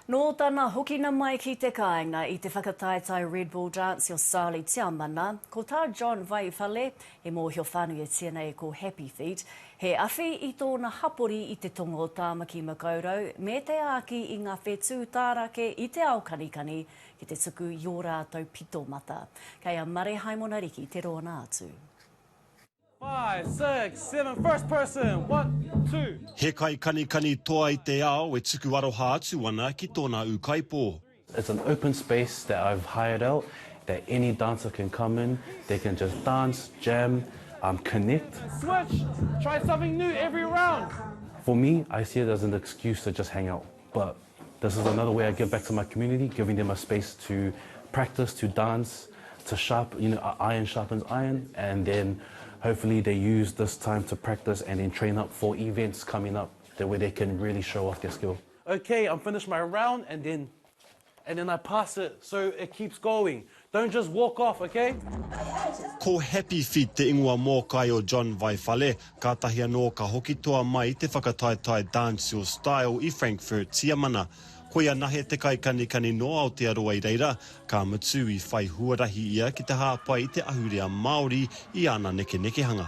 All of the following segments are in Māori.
Nō tāna hokina mai ki te kāinga I te whakataetai Red Bull Dance o Sali Tiamana, ko tā John Vaifale, he mōhio whānui tēnei ko Happy Feet, he awhi I tōna hapori I te tonga o Tāmaki Makaurau, me te āki I ngā whetū tārake I te ao kanikani ki te tuku I ō rātou pitomata. Kei a mare haimona riki te roa nā atu. 5, 6, 7, first person, 1, 2. He kai kanikani toa I te ao e tuku aroha atu ana ki tōna ukaipo. It's an open space that I've hired out that any dancer can come in, they can just dance, jam, connect. Switch, try something new every round. For me, I see it as an excuse to just hang out, but this is another way I give back to my community, giving them a space to practice, to dance, to sharpen, iron sharpens iron, and then hopefully they use this time to practice and then train up for events coming up that where they can really show off their skill. Okay, I'm finished my round and then I pass it so it keeps going. Don't just walk off, okay? Ko Happy Feet te ingoa mōkai o John Vaifale, ka tahi anō ka hoki toa mai te whakataetai dancehall style I Frankfurt Tiamana. Ko ia nahe te kai kanikani no Aotearoa I reira, ka matu I whai huarahi ia ki te hāpai I te ahurea Māori I ana neke hanga.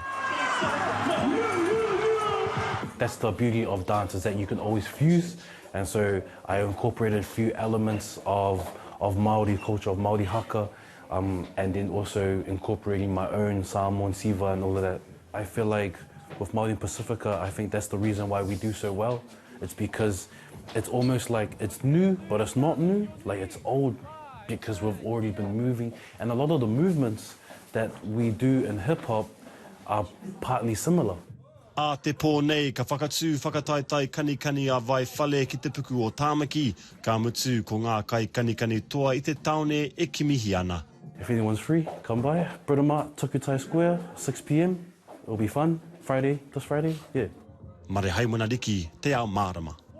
That's the beauty of dance, is that you can always fuse, and so I incorporated a few elements of Māori culture, of Māori haka, and then also incorporating my own Samoan siva and all of that. I feel like with Māori Pacifica, I think that's the reason why we do so well. It's because it's almost like it's new, but it's not new. Like it's old because we've already been moving. And a lot of the movements that we do in hip-hop are partly similar. A te pō nei, ka whakatū whakataetai kanikani a Vaifale ki te puku o Tāmaki, ka mutu ko ngā kai kanikani toa I te taone e kimihi ana. If anyone's free, come by. Britomart, Tukutai Square, 6 p.m. It'll be fun. Friday, this Friday, yeah. Mare haimona riki, te ao mārama.